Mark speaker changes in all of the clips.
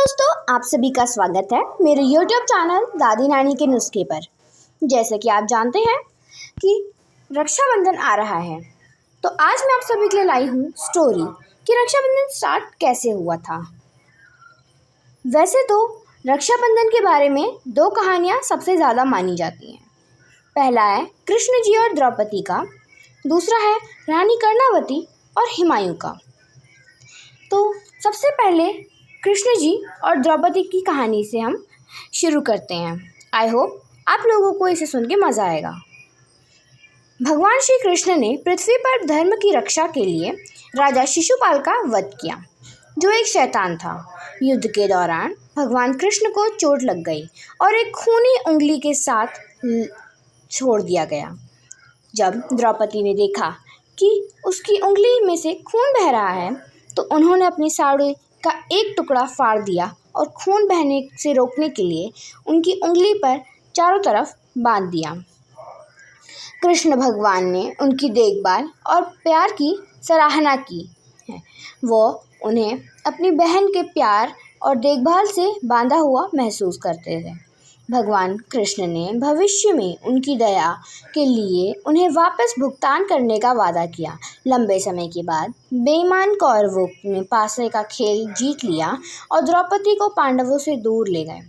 Speaker 1: दोस्तों, आप सभी का स्वागत है मेरे YouTube चैनल दादी नानी के नुस्खे पर। जैसे कि आप जानते हैं कि रक्षाबंधन आ रहा है, तो आज मैं आप सभी के लिए लाई हूँ स्टोरी कि रक्षाबंधन स्टार्ट कैसे हुआ था। वैसे तो रक्षाबंधन के बारे में दो कहानियाँ सबसे ज़्यादा मानी जाती हैं। पहला है कृष्ण जी और द्रौपदी का, दूसरा है रानी कर्णावती और हुमायूं का। तो सबसे पहले कृष्ण जी और द्रौपदी की कहानी से हम शुरू करते हैं। आई होप आप लोगों को इसे सुन के मज़ा आएगा। भगवान श्री कृष्ण ने पृथ्वी पर धर्म की रक्षा के लिए राजा शिशुपाल का वध किया, जो एक शैतान था। युद्ध के दौरान भगवान कृष्ण को चोट लग गई और एक खूनी उंगली के साथ छोड़ दिया गया। जब द्रौपदी ने देखा कि उसकी उंगली में से खून बह रहा है, तो उन्होंने अपनी साड़ी का एक टुकड़ा फाड़ दिया और खून बहने से रोकने के लिए उनकी उंगली पर चारों तरफ बांध दिया। कृष्ण भगवान ने उनकी देखभाल और प्यार की सराहना की है। वो उन्हें अपनी बहन के प्यार और देखभाल से बांधा हुआ महसूस करते थे। भगवान कृष्ण ने भविष्य में उनकी दया के लिए उन्हें वापस भुगतान करने का वादा किया। लंबे समय के बाद बेईमान कौरवों ने पासे का खेल जीत लिया और द्रौपदी को पांडवों से दूर ले गए।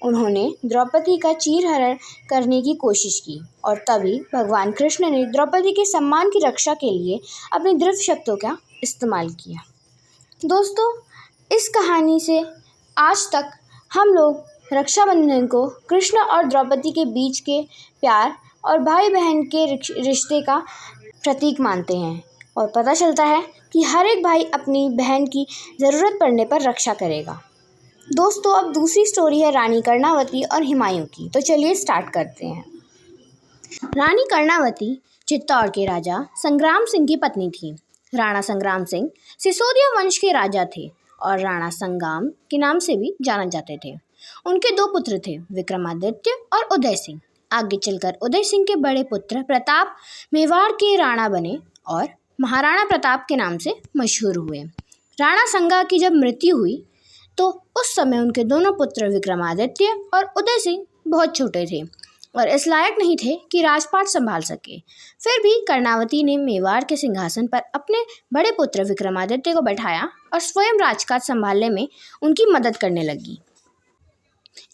Speaker 1: उन्होंने द्रौपदी का चीरहरण करने की कोशिश की और तभी भगवान कृष्ण ने द्रौपदी के सम्मान की रक्षा के लिए अपनी दिव्य शक्तियों का इस्तेमाल किया। दोस्तों, इस कहानी से आज तक हम लोग रक्षाबंधन को कृष्ण और द्रौपदी के बीच के प्यार और भाई बहन के रिश्ते का प्रतीक मानते हैं और पता चलता है कि हर एक भाई अपनी बहन की ज़रूरत पड़ने पर रक्षा करेगा। दोस्तों, अब दूसरी स्टोरी है रानी कर्णावती और हुमायूं की। तो चलिए स्टार्ट करते हैं। रानी कर्णावती चित्तौड़ के राजा संग्राम सिंह की पत्नी थी। राणा संग्राम सिंह सिसोदिया वंश के राजा थे और राणा संग्राम के नाम से भी जाना जाते थे। उनके दो पुत्र थे, विक्रमादित्य और उदय सिंह। आगे चलकर उदय सिंह के बड़े पुत्र प्रताप मेवाड़ के राणा बने और महाराणा प्रताप के नाम से मशहूर हुए। राणा संगा की जब मृत्यु हुई तो उस समय उनके दोनों पुत्र विक्रमादित्य और उदय सिंह बहुत छोटे थे और इस लायक नहीं थे कि राजपाट संभाल सके। फिर भी कर्णावती ने मेवाड़ के सिंहासन पर अपने बड़े पुत्र विक्रमादित्य को बैठाया और स्वयं राजकाज संभालने में उनकी मदद करने लगी।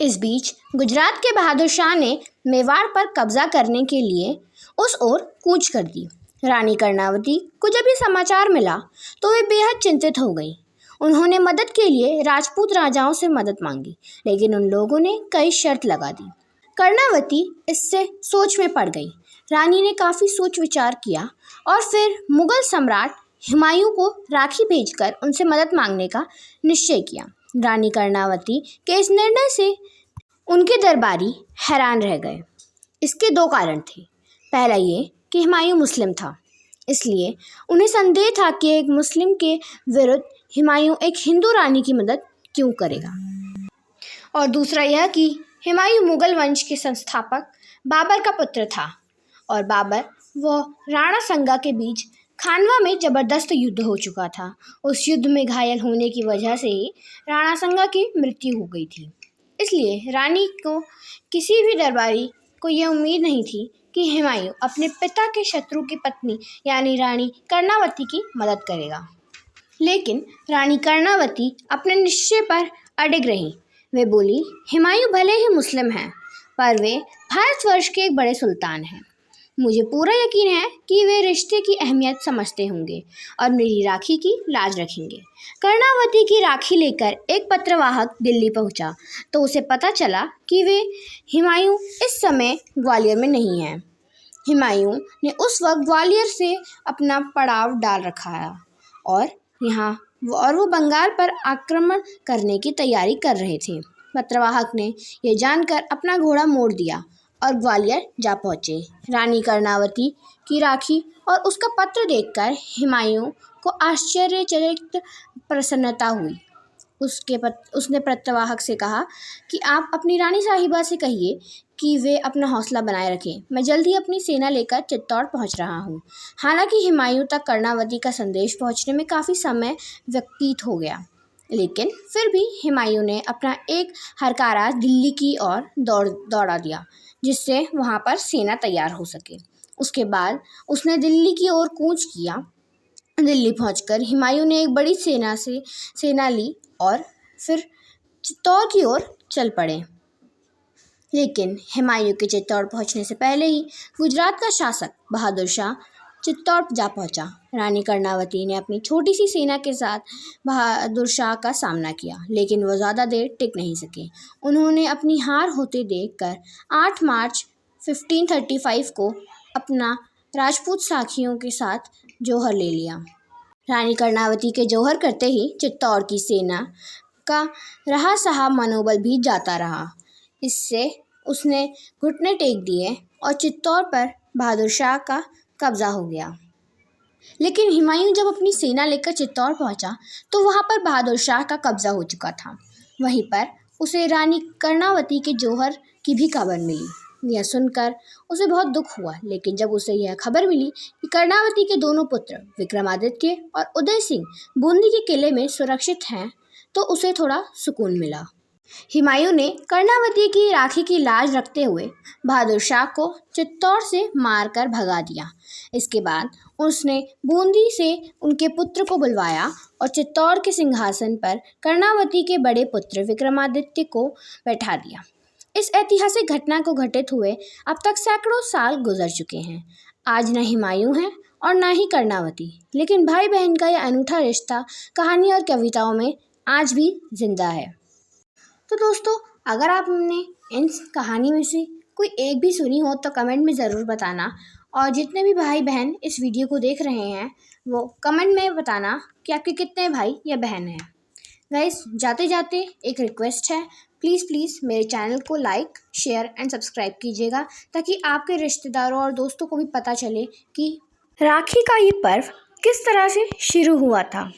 Speaker 1: इस बीच गुजरात के बहादुर शाह ने मेवाड़ पर कब्जा करने के लिए उस ओर कूच कर दी। रानी कर्णावती को जब ये समाचार मिला तो वे बेहद चिंतित हो गई। उन्होंने मदद के लिए राजपूत राजाओं से मदद मांगी, लेकिन उन लोगों ने कई शर्त लगा दी। कर्णावती इससे सोच में पड़ गई। रानी ने काफ़ी सोच विचार किया और फिर मुगल सम्राट हुमायूं को राखी भेजकर उनसे मदद मांगने का निश्चय किया। रानी कर्णावती के इस निर्णय से उनके दरबारी हैरान रह गए। इसके दो कारण थे। पहला ये कि हुमायूं मुस्लिम था, इसलिए उन्हें संदेह था कि एक मुस्लिम के विरुद्ध हुमायूं एक हिंदू रानी की मदद क्यों करेगा। और दूसरा यह कि हुमायूं मुगल वंश के संस्थापक बाबर का पुत्र था और बाबर व राणा संगा के बीच खानवा में ज़बरदस्त युद्ध हो चुका था। उस युद्ध में घायल होने की वजह से ही राणा संगा की मृत्यु हो गई थी। इसलिए रानी को किसी भी दरबारी को यह उम्मीद नहीं थी कि हुमायूं अपने पिता के शत्रु की पत्नी यानी रानी कर्णावती की मदद करेगा। लेकिन रानी कर्णावती अपने निश्चय पर अडिग रहीं। वे बोली, हुमायूं भले ही मुस्लिम हैं, पर वे भारतवर्ष के एक बड़े सुल्तान हैं। मुझे पूरा यकीन है कि वे रिश्ते की अहमियत समझते होंगे और मेरी राखी की लाज रखेंगे। कर्णावती की राखी लेकर एक पत्रवाहक दिल्ली पहुंचा तो उसे पता चला कि वे हुमायूं इस समय ग्वालियर में नहीं हैं। हुमायूं ने उस वक्त ग्वालियर से अपना पड़ाव डाल रखा है और वो बंगाल पर आक्रमण करने की तैयारी कर रहे थे। पत्रवाहक ने यह जानकर अपना घोड़ा मोड़ दिया और ग्वालियर जा पहुँचे। रानी कर्णावती की राखी और उसका पत्र देखकर हुमायूं को आश्चर्यचकित प्रसन्नता हुई। उसने पत्रवाहक से कहा कि आप अपनी रानी साहिबा से कहिए कि वे अपना हौसला बनाए रखें। मैं जल्द ही अपनी सेना लेकर चित्तौड़ पहुंच रहा हूं। हालांकि हुमायूं तक कर्णावती का संदेश पहुंचने में काफ़ी समय व्यतीत हो गया। लेकिन फिर भी हुमायूं ने अपना एक हरकारा दिल्ली की ओर दौड़ा दिया, जिससे वहाँ पर सेना तैयार हो सके। उसके बाद उसने दिल्ली की ओर कूच किया। दिल्ली पहुंचकर हुमायूं ने एक बड़ी सेना ली और फिर चित्तौड़ की ओर चल पड़े। लेकिन हुमायूं के चित्तौड़ पहुंचने से पहले ही गुजरात का शासक बहादुर शाह चित्तौड़ जा पहुंचा। रानी कर्णावती ने अपनी छोटी सी सेना के साथ बहादुर शाह का सामना किया, लेकिन वो ज़्यादा देर टिक नहीं सके। उन्होंने अपनी हार होते देखकर 8 मार्च 1535 को अपना राजपूत साथियों के साथ जौहर ले लिया। रानी कर्णावती के जौहर करते ही चित्तौड़ की सेना का रहा सहा मनोबल भी जाता रहा। इससे उसने घुटने टेक दिए और चित्तौड़ पर बहादुर शाह का कब्जा हो गया। लेकिन हुमायूं जब अपनी सेना लेकर चित्तौड़ पहुंचा तो वहां पर बहादुर शाह का कब्जा हो चुका था। वहीं पर उसे रानी कर्णावती के जौहर की भी खबर मिली। यह सुनकर उसे बहुत दुख हुआ, लेकिन जब उसे यह खबर मिली कि कर्णावती के दोनों पुत्र विक्रमादित्य और उदय सिंह बूंदी के किले में सुरक्षित हैं, तो उसे थोड़ा सुकून मिला। हुमायूं ने कर्णावती की राखी की लाज रखते हुए बहादुर शाह को चित्तौड़ से मारकर भगा दिया। इसके बाद उसने बूंदी से उनके पुत्र को बुलवाया और चित्तौड़ के सिंहासन पर कर्णावती के बड़े पुत्र विक्रमादित्य को बैठा दिया। इस ऐतिहासिक घटना को घटित हुए अब तक सैकड़ों साल गुजर चुके हैं। आज न हुमायूं है और न ही कर्णावती, लेकिन भाई बहन का यह अनूठा रिश्ता कहानी और कविताओं में आज भी जिंदा है। तो दोस्तों, अगर आपने इन कहानी में से कोई एक भी सुनी हो तो कमेंट में ज़रूर बताना, और जितने भी भाई बहन इस वीडियो को देख रहे हैं वो कमेंट में बताना कि आपके कितने भाई या बहन हैं। गाइस, जाते जाते एक रिक्वेस्ट है, प्लीज़ मेरे चैनल को लाइक, शेयर एंड सब्सक्राइब कीजिएगा, ताकि आपके रिश्तेदारों और दोस्तों को भी पता चले कि राखी का ये पर्व किस तरह से शुरू हुआ था।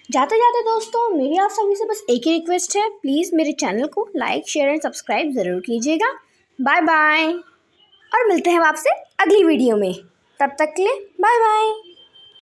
Speaker 1: जाते जाते दोस्तों, मेरी आप सभी से बस एक ही रिक्वेस्ट है, प्लीज़ मेरे चैनल को लाइक, शेयर एंड सब्सक्राइब ज़रूर कीजिएगा। बाय बाय, और मिलते हैं आपसे अगली वीडियो में। तब तक के लिए बाय बाय।